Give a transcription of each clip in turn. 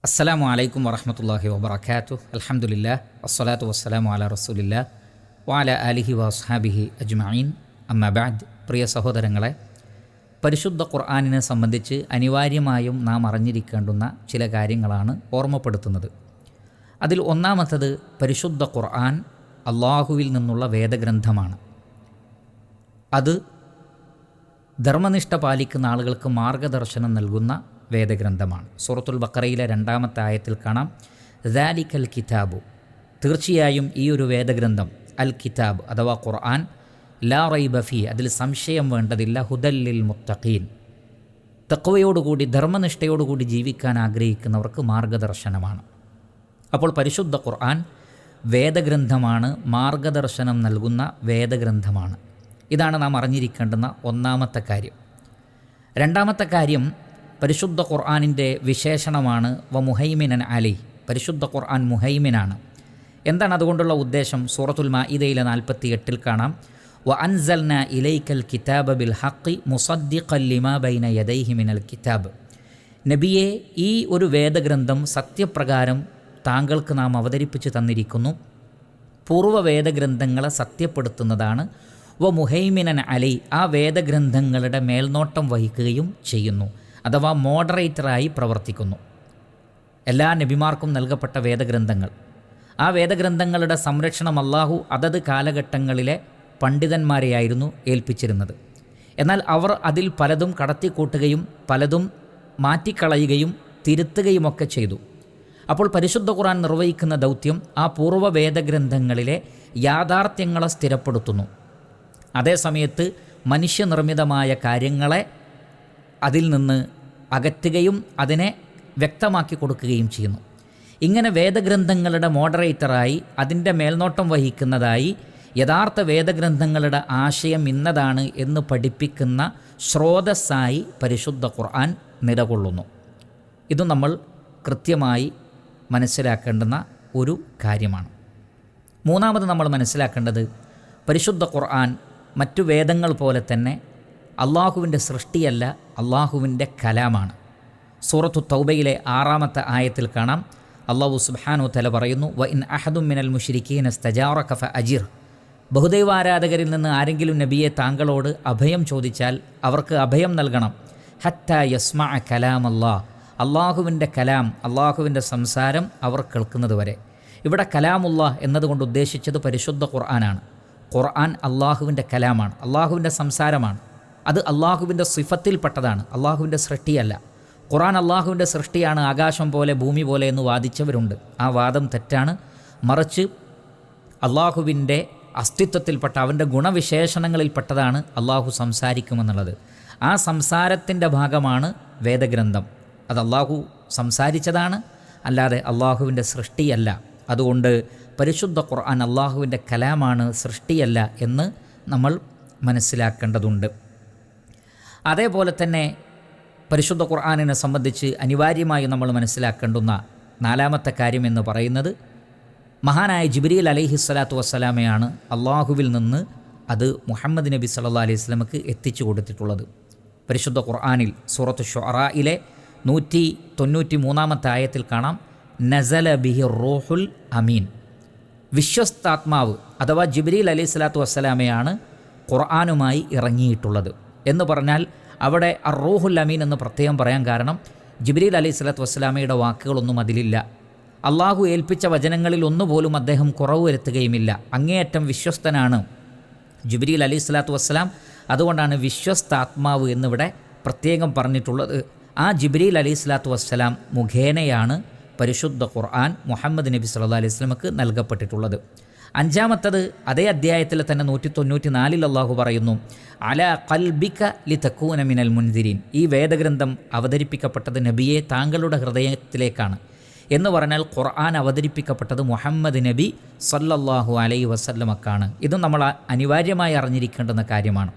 അസ്സലാമു അലൈക്കും വറഹ്മത്തുള്ളാഹി വബറകാതുഹു. അൽഹംദുലില്ലാഹ് വസ്സലാത്തു വസ്സലാമു അലാ റസൂലില്ലാഹ് വഅലാ ആലിഹി വഅസ്ഹാബിഹി അജ്മഈൻ. അമ്മാ ബഅദ്. പ്രിയ സഹോദരങ്ങളെ, പരിശുദ്ധ ഖുർആനിനെ സംബന്ധിച്ച് അനിവാര്യമായും നാം അറിഞ്ഞിരിക്കേണ്ടുന്ന ചില കാര്യങ്ങളാണ് ഓർമ്മപ്പെടുത്തുന്നത്. അതിൽ ഒന്നാമത്തത്, പരിശുദ്ധ ഖുർആൻ അള്ളാഹുവിൽ നിന്നുള്ള വേദഗ്രന്ഥമാണ്. അത് ധർമ്മനിഷ്ഠ പാലിക്കുന്ന ആളുകൾക്ക് മാർഗദർശനം നൽകുന്ന വേദഗ്രന്ഥമാണ്. സൂറത്തുൽ ബഖറയിലെ 2-ാമത്തെ ആയത്തിൽ കാണാം, ദാലിക്കൽ കിതാബു, തീർച്ചയായും ഈ ഒരു വേദഗ്രന്ഥം, അൽ കിതാബ് അഥവാ ഖുർആൻ, ലാ റൈബ ഫീ, അതിൽ സംശയം വേണ്ടതില്ല, ഹുദല്ലിൽ മുത്തഖീൻ, തഖ്വയോടുകൂടി ധർമ്മനിഷ്ഠയോടുകൂടി ജീവിക്കാൻ ആഗ്രഹിക്കുന്നവർക്ക് മാർഗദർശനമാണ്. അപ്പോൾ പരിശുദ്ധ ഖുർആൻ വേദഗ്രന്ഥമാണ്, മാർഗദർശനം നൽകുന്ന വേദഗ്രന്ഥമാണ്. ഇതാണ് നാം അറിഞ്ഞിരിക്കേണ്ടുന്ന ഒന്നാമത്തെ കാര്യം. രണ്ടാമത്തെ കാര്യം, പരിശുദ്ധ ഖുർആനിൻ്റെ വിശേഷണമാണ് വമുഹൈമിനൻ അലൈ, പരിശുദ്ധ ഖുർആൻ മുഹൈമിനാണ്. എന്താണ് അതുകൊണ്ടുള്ള ഉദ്ദേശം? സൂറത്തുൽ മാഇദയിലെ 48-ൽ കാണാം, വ അൻസൽന ഇലൈക്കൽ കിതാബ ബിൽ ഹഖ് മുസദ്ദിഖൻ ലിമാ ബൈന യദൈഹി മിനൽ കിതാബ്, നബിയെ, ഈ ഒരു വേദഗ്രന്ഥം സത്യപ്രകാരം താങ്കൾക്ക് നാം അവതരിപ്പിച്ച് തന്നിരിക്കുന്നു, പൂർവ്വ വേദഗ്രന്ഥങ്ങളെ സത്യപ്പെടുത്തുന്നതാണ്. വ മുഹൈമിനൻ അലൈ, ആ വേദഗ്രന്ഥങ്ങളുടെ മേൽനോട്ടം വഹിക്കുകയും ചെയ്യുന്നു, അഥവാ മോഡറേറ്ററായി പ്രവർത്തിക്കുന്നു. എല്ലാ നബിമാർക്കും നൽകപ്പെട്ട വേദഗ്രന്ഥങ്ങൾ, ആ വേദഗ്രന്ഥങ്ങളുടെ സംരക്ഷണം അല്ലാഹു അതത് കാലഘട്ടങ്ങളിലെ പണ്ഡിതന്മാരെയായിരുന്നു ഏൽപ്പിച്ചിരുന്നത്. എന്നാൽ അവർ അതിൽ പലതും കടത്തിക്കൂട്ടുകയും പലതും മാറ്റിക്കളയുകയും തിരുത്തുകയുമൊക്കെ ചെയ്തു. അപ്പോൾ പരിശുദ്ധ ഖുർആൻ നിർവഹിക്കുന്ന ദൗത്യം ആ പൂർവ്വ വേദഗ്രന്ഥങ്ങളിലെ യാഥാർത്ഥ്യങ്ങളെ സ്ഥിരപ്പെടുത്തുന്നു. അതേസമയത്ത് മനുഷ്യനിർമ്മിതമായ കാര്യങ്ങളെ അതിൽ നിന്ന് അകറ്റുകയും അതിനെ വ്യക്തമാക്കി കൊടുക്കുകയും ചെയ്യുന്നു. ഇങ്ങനെ വേദഗ്രന്ഥങ്ങളുടെ മോഡറേറ്ററായി, അതിൻ്റെ മേൽനോട്ടം വഹിക്കുന്നതായി, യഥാർത്ഥ വേദഗ്രന്ഥങ്ങളുടെ ആശയം ഇന്നതാണ് എന്ന് പഠിപ്പിക്കുന്ന സ്രോതസ്സായി പരിശുദ്ധ ഖുർആൻ നിലകൊള്ളുന്നു. ഇത് നമ്മൾ കൃത്യമായി മനസ്സിലാക്കേണ്ടുന്ന ഒരു കാര്യമാണ്. മൂന്നാമത് നമ്മൾ മനസ്സിലാക്കേണ്ടത്, പരിശുദ്ധ ഖുർആൻ മറ്റു വേദങ്ങൾ പോലെ തന്നെ അള്ളാഹുവിൻ്റെ സൃഷ്ടിയല്ല, അള്ളാഹുവിൻ്റെ കലാമാണ്. സൂറത്തു തൗബയിലെ 6-ാമത്തെ ആയത്തിൽ കാണാം, അള്ളാഹു സുബ്ഹാനഹു വ തആല പറയുന്നു, വ ഇൻ അഹദും മിനൽ മുശ്രിക്കീന ഇസ്തജാറക ഫഅജിർ, ബഹുദൈവാരാധകരിൽ നിന്ന് ആരെങ്കിലും നബിയെ താങ്കളോട് അഭയം ചോദിച്ചാൽ അവർക്ക് അഭയം നൽകണം. ഹത്താ യസ്മഅ കലാം അല്ലാഹ്, അള്ളാഹുവിൻ്റെ കലാം, അള്ളാഹുവിൻ്റെ സംസാരം അവർ കേൾക്കുന്നത് വരെ. ഇവിടെ കലാമുല്ലാഹ് എന്നതുകൊണ്ട് ഉദ്ദേശിച്ചത് പരിശുദ്ധ ഖുർആനാണ്. ഖുർആൻ അള്ളാഹുവിൻ്റെ കലാമാണ്, അള്ളാഹുവിൻ്റെ സംസാരമാണ്. അത് അള്ളാഹുവിൻ്റെ സിഫത്തിൽപ്പെട്ടതാണ്, അള്ളാഹുവിൻ്റെ സൃഷ്ടിയല്ല. ഖുർആൻ അള്ളാഹുവിൻ്റെ സൃഷ്ടിയാണ്, ആകാശം പോലെ ഭൂമി പോലെ എന്ന് വാദിച്ചവരുണ്ട്. ആ വാദം തെറ്റാണ്. മറിച്ച് അള്ളാഹുവിൻ്റെ അസ്തിത്വത്തിൽപ്പെട്ട, അവൻ്റെ ഗുണവിശേഷണങ്ങളിൽപ്പെട്ടതാണ് അള്ളാഹു സംസാരിക്കുമെന്നുള്ളത്. ആ സംസാരത്തിൻ്റെ ഭാഗമാണ് വേദഗ്രന്ഥം. അത് അള്ളാഹു സംസാരിച്ചതാണ്, അല്ലാതെ അള്ളാഹുവിൻ്റെ സൃഷ്ടിയല്ല. അതുകൊണ്ട് പരിശുദ്ധ ഖുർആൻ അള്ളാഹുവിൻ്റെ കലാമാണ്, സൃഷ്ടിയല്ല എന്ന് നമ്മൾ മനസ്സിലാക്കേണ്ടതുണ്ട്. അതേപോലെ തന്നെ പരിശുദ്ധ ഖുർആനിനെ സംബന്ധിച്ച് അനിവാര്യമായി നമ്മൾ മനസ്സിലാക്കേണ്ടുന്ന 4-ാമത്തെ കാര്യം എന്ന് പറയുന്നത്, മഹാനായ ജിബ്രീൽ അലൈഹിസ്സലാത്തു വസ്സലാമയാണ് അള്ളാഹുവിൽ നിന്ന് അത് മുഹമ്മദ് നബി സല്ലല്ലാഹു അലൈഹി വസല്ലമക്ക് എത്തിച്ചു കൊടുത്തിട്ടുള്ളത്. പരിശുദ്ധ ഖുർആനിൽ സൂറത്തു ശുഅറായിലെ 193-ാമത്തെ ആയത്തിൽ കാണാം, നസല ബിഹി റൂഹുൽ അമീൻ, വിശ്വസ്താത്മാവ് അഥവാ ജിബ്രീൽ അലൈഹിസ്സലാത്തു വസ്സലാമയാണ് ഖുർആനുമായി ഇറങ്ങിയിട്ടുള്ളത് എന്ന് പറഞ്ഞാൽ അവിടെ റൂഹുൽ അമീൻ എന്ന് പ്രത്യേകം പറയാൻ കാരണം, ജിബ്രീൽ അലൈഹിസ്സലാത്തു വസ്സലാമയുടെ വാക്കുകളൊന്നും അതിലില്ല. അള്ളാഹു ഏൽപ്പിച്ച വചനങ്ങളിൽ ഒന്നുപോലും അദ്ദേഹം കുറവ് വരുത്തുകയുമില്ല. അങ്ങേയറ്റം വിശ്വസ്തനാണ് ജിബ്രീൽ അലൈഹിസ്സലാത്തു വസ്സലാം. അതുകൊണ്ടാണ് വിശ്വസ്താത്മാവ് എന്നിവിടെ പ്രത്യേകം പറഞ്ഞിട്ടുള്ളത്. ആ ജിബ്രീൽ അലൈഹിസ്സലാത്തു വസ്സലാം മുഖേനയാണ് പരിശുദ്ധ ഖുർആൻ മുഹമ്മദ് നബി സല്ലല്ലാഹു അലൈഹി വസല്ലമക്ക് നൽകപ്പെട്ടിട്ടുള്ളത്. 5-ാമത്തത് അതേ അധ്യായത്തിൽ തന്നെ 194-ൽ അള്ളാഹു പറയുന്നു, അലാ ഖൽബിക ലിതകൂന മിനൽ മുൻദിരീൻ, ഈ വേദഗ്രന്ഥം അവതരിപ്പിക്കപ്പെട്ടത് നബിയെ താങ്കളുടെ ഹൃദയത്തിലേക്കാണ് എന്ന് പറഞ്ഞാൽ ഖുർആൻ അവതരിപ്പിക്കപ്പെട്ടത് മുഹമ്മദ് നബി സല്ലല്ലാഹു അലൈഹി വസല്ലമക്കാണ്. ഇതും നമ്മൾ അനിവാര്യമായി അറിഞ്ഞിരിക്കേണ്ടുന്ന കാര്യമാണ്.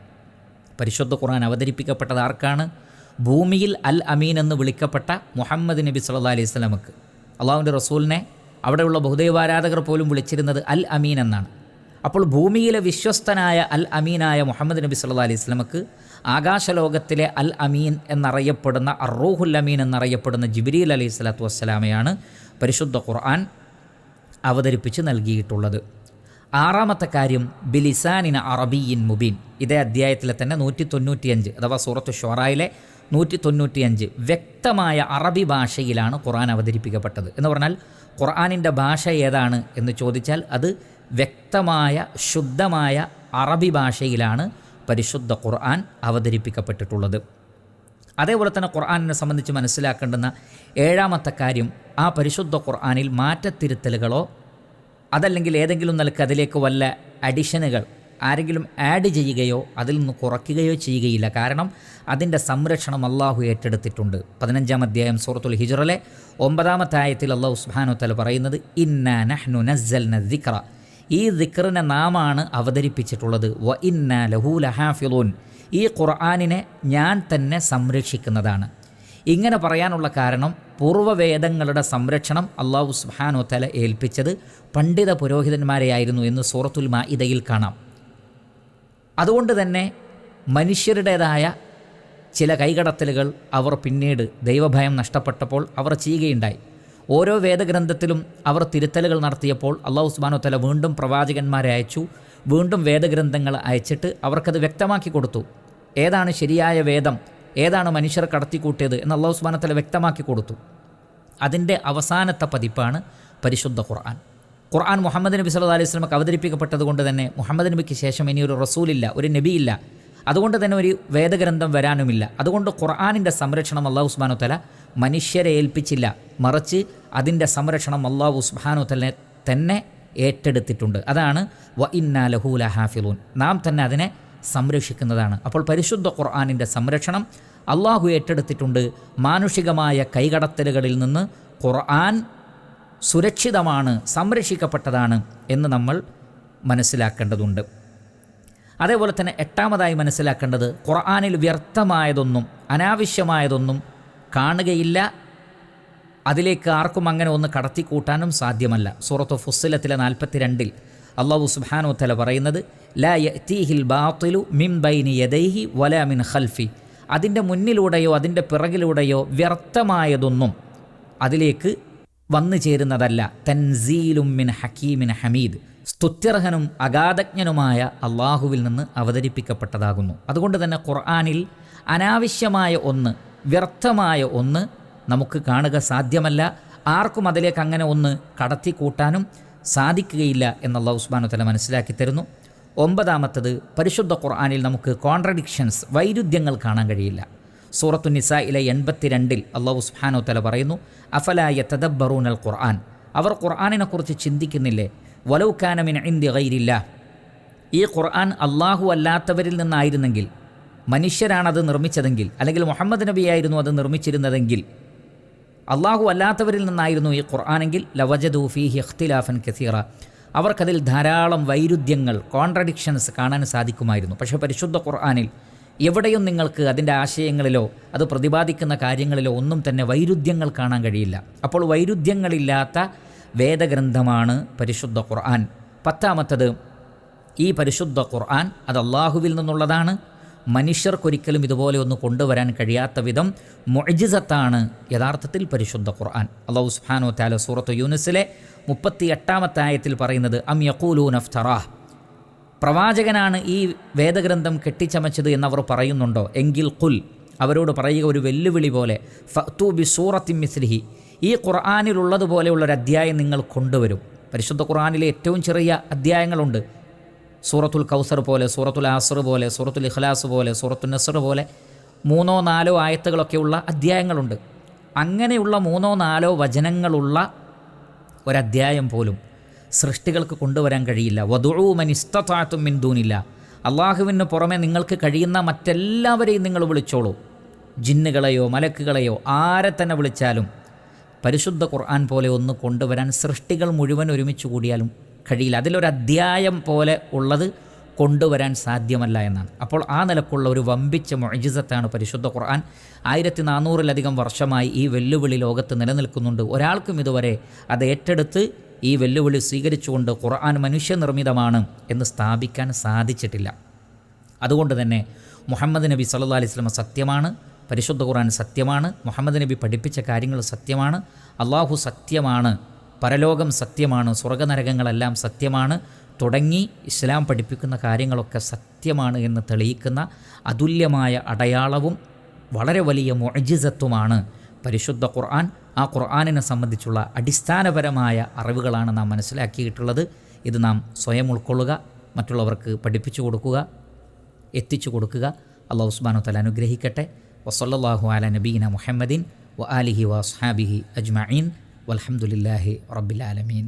പരിശുദ്ധ ഖുർആൻ അവതരിപ്പിക്കപ്പെട്ടത് ആർക്കാണ്? ഭൂമിയിൽ അൽ അമീൻ എന്ന് വിളിക്കപ്പെട്ട മുഹമ്മദ് നബി സല്ലല്ലാഹു അലൈഹി വസല്ലമക്ക്. അള്ളാഹുവിൻ്റെ റസൂലിനെ അവിടെയുള്ള ബഹുദൈവാരാധകർ പോലും വിളിച്ചിരുന്നത് അൽ അമീൻ എന്നാണ്. അപ്പോൾ ഭൂമിയിലെ വിശ്വസ്തനായ അൽ അമീനായ മുഹമ്മദ് നബി സല്ലല്ലാഹു അലൈഹി വസല്ലമക്ക് ആകാശലോകത്തിലെ അൽ അമീൻ എന്നറിയപ്പെടുന്ന അർ-റൂഹുൽ അമീൻ എന്നറിയപ്പെടുന്ന ജിബ്രീൽ അലൈഹി സ്വലാത്തു വസ്സലാമയാണ് പരിശുദ്ധ ഖുർആൻ അവതരിപ്പിച്ച് നൽകിയിട്ടുള്ളത്. ആറാമത്തെ കാര്യം ബിലിസാനിന അറബിയിൻ മുബീൻ. ഇതേ അധ്യായത്തിലെ തന്നെ 195 അഥവാ സൂറത്ത് ഷുറായിലെ 195 വ്യക്തമായ അറബി ഭാഷയിലാണ് ഖുർആൻ അവതരിപ്പിക്കപ്പെട്ടത്. എന്ന് പറഞ്ഞാൽ ഖുർആനിൻ്റെ ഭാഷ ഏതാണ് എന്ന് ചോദിച്ചാൽ അത് വ്യക്തമായ ശുദ്ധമായ അറബി ഭാഷയിലാണ് പരിശുദ്ധ ഖുർആൻ അവതരിപ്പിക്കപ്പെട്ടിട്ടുള്ളത്. അതേപോലെ തന്നെ ഖുർആനിനെ സംബന്ധിച്ച് മനസ്സിലാക്കേണ്ടുന്ന ഏഴാമത്തെ കാര്യം, ആ പരിശുദ്ധ ഖുർആനിൽ മാറ്റത്തിരുത്തലുകളോ അതല്ലെങ്കിൽ ഏതെങ്കിലും നിലക്ക് അതിലേക്ക് വല്ല അഡിഷനുകൾ ആരെങ്കിലും ആഡ് ചെയ്യുകയോ അതിൽ നിന്ന് കുറയ്ക്കുകയോ ചെയ്യുകയില്ല. കാരണം അതിൻ്റെ സംരക്ഷണം അള്ളാഹു ഏറ്റെടുത്തിട്ടുണ്ട്. 15-ാം അധ്യായം സൂറത്തുൽ ഹിജ്റിലെ 9-ാമത്തെ ആയത്തിൽ അള്ളാഹു സുബ്ഹാനഹു വതആല പറയുന്നത് ഇന്നാ നഹ്നു നസ്സൽന ദിക്റ, ഈ ദിക്റിനെ നാമാണ് അവതരിപ്പിച്ചിട്ടുള്ളത്. വ ഇന്നാ ലഹു ലഹാഫിളൂൻ, ഈ ഖുർആനിനെ ഞാൻ തന്നെ സംരക്ഷിക്കുന്നതാണ്. ഇങ്ങനെ പറയാനുള്ള കാരണം പൂർവ്വവേദങ്ങളുടെ സംരക്ഷണം അള്ളാഹു സുബ്ഹാനഹു വതആല ഏൽപ്പിച്ചത് പണ്ഡിത പുരോഹിതന്മാരെയായിരുന്നു എന്ന് സൂറത്തുൽ മാഇദയിൽ കാണാം. അതുകൊണ്ട് തന്നെ മനുഷ്യരുടേതായ ചില കൈകടത്തലുകൾ അവർ പിന്നീട് ദൈവഭയം നഷ്ടപ്പെട്ടപ്പോൾ അവർ ചെയ്യുകയുണ്ടായി. ഓരോ വേദഗ്രന്ഥത്തിലും അവർ തിരുത്തലുകൾ നടത്തിയപ്പോൾ അള്ളാഹു സുബ്ഹാനഹു വതആല വീണ്ടും പ്രവാചകന്മാരെ അയച്ചു, വീണ്ടും വേദഗ്രന്ഥങ്ങൾ അയച്ചിട്ട് അവർക്കത് വ്യക്തമാക്കി കൊടുത്തു. ഏതാണ് ശരിയായ വേദം, ഏതാണ് മനുഷ്യർ കടത്തിക്കൂട്ടിയത് എന്ന് അള്ളാഹു സുബ്ഹാനഹു വതആല വ്യക്തമാക്കി കൊടുത്തു. അതിൻ്റെ അവസാനത്തെ പതിപ്പാണ് പരിശുദ്ധ ഖുർആൻ. ഖുർആൻ മുഹമ്മദ് നബി സല്ലല്ലാഹു അലൈഹി വസല്ലമക്ക് അവതരിപ്പിക്കപ്പെട്ടത് കൊണ്ട് തന്നെ മുഹമ്മദ് നബിക്ക് ശേഷം ഇനിയൊരു റസൂലില്ല, ഒരു നബിയില്ല. അതുകൊണ്ട് തന്നെ ഒരു വേദഗ്രന്ഥം വരാനുമില്ല. അതുകൊണ്ട് ഖുർആനിൻ്റെ സംരക്ഷണം അള്ളാഹു സുബ്ഹാനഹു വതആല മനുഷ്യരെ ഏൽപ്പിച്ചില്ല, മറിച്ച് അതിൻ്റെ സംരക്ഷണം അള്ളാഹു സുബ്ഹാനഹു വതആല തന്നെ ഏറ്റെടുത്തിട്ടുണ്ട്. അതാണ് വ ഇന്നാ ലഹു ലഹാഫിളൂൻ, നാം തന്നെ അതിനെ സംരക്ഷിക്കുന്നതാണ്. അപ്പോൾ പരിശുദ്ധ ഖുർആനിൻ്റെ സംരക്ഷണം അള്ളാഹു ഏറ്റെടുത്തിട്ടുണ്ട്. മാനുഷികമായ കൈകടത്തലുകളിൽ നിന്ന് ഖുർആൻ സുരക്ഷിതമാണ്, സംരക്ഷിക്കപ്പെട്ടതാണ് എന്ന് നമ്മൾ മനസ്സിലാക്കേണ്ടതുണ്ട്. അതേപോലെ തന്നെ എട്ടാമതായി മനസ്സിലാക്കേണ്ടത് ഖുർആനിൽ വ്യർത്ഥമായതൊന്നും അനാവശ്യമായതൊന്നും കാണുകയില്ല, അതിലേക്ക് ആർക്കും അങ്ങനെ ഒന്ന് കടത്തിക്കൂട്ടാനും സാധ്യമല്ല. സൂറത്തു ഫുസ്സിലത്തിലെ 42 അല്ലാഹു സുബ്ഹാനഹു വതആല പറയുന്നത് ലാ യഅ്തീഹിൽ ബാത്തിലു മിൻ ബൈനി യദൈഹി വലാ മിൻ ഖൽഫി, അതിൻ്റെ മുന്നിലൂടെയോ അതിൻ്റെ പിറകിലൂടെയോ വ്യർത്ഥമായതൊന്നും അതിലേക്ക് വന്നു ചേരുന്നതല്ല. തൻസീലും മിൻ ഹക്കീമിൻ ഹമീദ്, സ്തുത്യർഹനും അഗാധജ്ഞനുമായ അള്ളാഹുവിൽ നിന്ന് അവതരിപ്പിക്കപ്പെട്ടതാകുന്നു. അതുകൊണ്ട് തന്നെ ഖുർആനിൽ അനാവശ്യമായ ഒന്ന്, വ്യർത്ഥമായ ഒന്ന് നമുക്ക് കാണുക സാധ്യമല്ല. ആർക്കും അതിലേക്ക് അങ്ങനെ ഒന്ന് കടത്തിക്കൂട്ടാനും സാധിക്കുകയില്ല എന്ന് അല്ലാഹു സുബ്ഹാനഹു വതആല മനസ്സിലാക്കി തരുന്നു. 9-ാമത്തത് പരിശുദ്ധ ഖുർആനിൽ നമുക്ക് കോൺട്രഡിക്ഷൻസ്, വൈരുദ്ധ്യങ്ങൾ കാണാൻ കഴിയില്ല. സൂറത്തു നിസായിലെ 82 അല്ലാഹു സുബ്ഹാനഹു വതആല പറയുന്നു അഫലാ യതദബ്ബറൂനൽ ഖുർആൻ, അവർ ഖുർആനിനെക്കുറിച്ച് ചിന്തിക്കുന്നില്ലേ? വലൗ കാന മിൻ ഇൻദി ഗൈരില്ലാഹ്, ഈ ഖുർആൻ അള്ളാഹു അല്ലാത്തവരിൽ നിന്നായിരുന്നെങ്കിൽ, മനുഷ്യരാണത് നിർമ്മിച്ചതെങ്കിൽ, അല്ലെങ്കിൽ മുഹമ്മദ് നബിയായിരുന്നു അത് നിർമ്മിച്ചിരുന്നതെങ്കിൽ, അള്ളാഹു അല്ലാത്തവരിൽ നിന്നായിരുന്നു ഈ ഖുർആനെങ്കിൽ ലവജദൂ ഫീഹി ഇഖ്തിലാഫൻ കസീറ, അവർക്കതിൽ ധാരാളം വൈരുദ്ധ്യങ്ങൾ, കോൺട്രഡിക്ഷൻസ് കാണാൻ സാധിക്കുമായിരുന്നു. പക്ഷേ പരിശുദ്ധ ഖുർആനിൽ എവിടെയും നിങ്ങൾക്ക് അതിൻ്റെ ആശയങ്ങളിലോ അത് പ്രതിപാദിക്കുന്ന കാര്യങ്ങളിലോ ഒന്നും തന്നെ വൈരുദ്ധ്യങ്ങൾ കാണാൻ കഴിയില്ല. അപ്പോൾ വൈരുദ്ധ്യങ്ങളില്ലാത്ത വേദഗ്രന്ഥമാണ് പരിശുദ്ധ ഖുർആൻ. 10-ാമത്തത്, ഈ പരിശുദ്ധ ഖുർആൻ അത് അള്ളാഹുവിൽ നിന്നുള്ളതാണ്. മനുഷ്യർക്കൊരിക്കലും ഇതുപോലെ ഒന്ന് കൊണ്ടുവരാൻ കഴിയാത്ത വിധം മുഅ്ജിസത്താണ് യഥാർത്ഥത്തിൽ പരിശുദ്ധ ഖുർആൻ. അല്ലാഹു സുബ്ഹാനഹു വതആല സൂറത്തു യൂനുസിലെ 38-ാമത്തെ ആയത്തിൽ പറയുന്നത് അം യഖൂലൂന ഇഫ്തറാഹ്, പ്രവാചകനാണ് ഈ വേദഗ്രന്ഥം കെട്ടിച്ചമച്ചത് എന്നവർ പറയുന്നുണ്ടോ? എങ്കിൽ ഖുൽ, അവരോട് പറയുക ഒരു വെല്ലുവിളി പോലെ, ഫഅ്തൂ ബിസൂറത്തിൻ മിസ്ലിഹി, ഈ ഖുർആനിലുള്ളതുപോലെയുള്ളൊരു അധ്യായം നിങ്ങൾ കൊണ്ടുവരും. പരിശുദ്ധ ഖുർആനിലെ ഏറ്റവും ചെറിയ അധ്യായങ്ങളുണ്ട്. സൂറത്തുൽ കൗസർ പോലെ, സൂറത്തുൽ ആസ്ർ പോലെ, സൂറത്തുൽ ഇഖ്ലാസ് പോലെ, സൂറത്തുൽ നസ്ർ പോലെ 3-4 ആയത്തുകളൊക്കെയുള്ള അധ്യായങ്ങളുണ്ട്. അങ്ങനെയുള്ള 3-4 വചനങ്ങളുള്ള ഒരധ്യായം പോലും സൃഷ്ടികൾക്ക് കൊണ്ടുവരാൻ കഴിയില്ല. വദുഉ മൻ ഇസ്തതഅതും മിൻ ദൂനില്ലാഹ്, അള്ളാഹുവിന് പുറമെ നിങ്ങൾക്ക് കഴിയുന്ന മറ്റെല്ലാവരെയും നിങ്ങൾ വിളിച്ചോളൂ. ജിന്നുകളെയോ മലക്കുകളെയോ ആരെ തന്നെ വിളിച്ചാലും പരിശുദ്ധ ഖുർആൻ പോലെ ഒന്ന് കൊണ്ടുവരാൻ സൃഷ്ടികൾ മുഴുവൻ ഒരുമിച്ച് കൂടിയാലും കഴിയില്ല. അതിലൊരധ്യായം പോലെ ഉള്ളത് കൊണ്ടുവരാൻ സാധ്യമല്ല എന്നാണ്. അപ്പോൾ ആ നിലക്കുള്ള ഒരു വമ്പിച്ച മുഅ്ജിസത്താണ് പരിശുദ്ധ ഖുർആൻ. 1400-ലധികം വർഷമായി ഈ വെല്ലുവിളി ലോകത്ത് നിലനിൽക്കുന്നുണ്ട്. ഒരാൾക്കും ഇതുവരെ അത് ഏറ്റെടുത്ത് ഈ വെല്ലുവിളി സ്വീകരിച്ചുകൊണ്ട് ഖുർആൻ മനുഷ്യനിർമ്മിതമാണ് എന്ന് സ്ഥാപിക്കാൻ സാധിച്ചിട്ടില്ല. അതുകൊണ്ട് തന്നെ മുഹമ്മദ് നബി സല്ലല്ലാഹു അലൈഹി വസല്ലം സത്യമാണ്, പരിശുദ്ധ ഖുർആൻ സത്യമാണ്, മുഹമ്മദ് നബി പഠിപ്പിച്ച കാര്യങ്ങൾ സത്യമാണ്, അള്ളാഹു സത്യമാണ്, പരലോകം സത്യമാണ്, സ്വർഗ്ഗനരകങ്ങളെല്ലാം സത്യമാണ് തുടങ്ങി ഇസ്ലാം പഠിപ്പിക്കുന്ന കാര്യങ്ങളൊക്കെ സത്യമാണ് എന്ന് തെളിയിക്കുന്ന അതുല്യമായ അടയാളവും വളരെ വലിയ മുഅ്ജിസത്തുമാണ് പരിശുദ്ധ ഖുർആൻ. ആ ഖുർആനിനെ സംബന്ധിച്ചുള്ള അടിസ്ഥാനപരമായ അറിവുകളാണ് നാം മനസ്സിലാക്കിയിട്ടുള്ളത്. ഇത് നാം സ്വയം ഉൾക്കൊള്ളുക, മറ്റുള്ളവർക്ക് പഠിപ്പിച്ചു കൊടുക്കുക, എത്തിച്ചു കൊടുക്കുക. അല്ലാഹു സുബ്ഹാനഹു വ തആല അനുഗ്രഹിക്കട്ടെ. വസല്ലല്ലാഹു അലാ നബീന മുഹമ്മദിൻ വ ആലിഹി വ അസ്ഹാബിഹി അജ്മഈൻ വൽഹംദുലില്ലാഹി റബ്ബിൽ ആലമീൻ.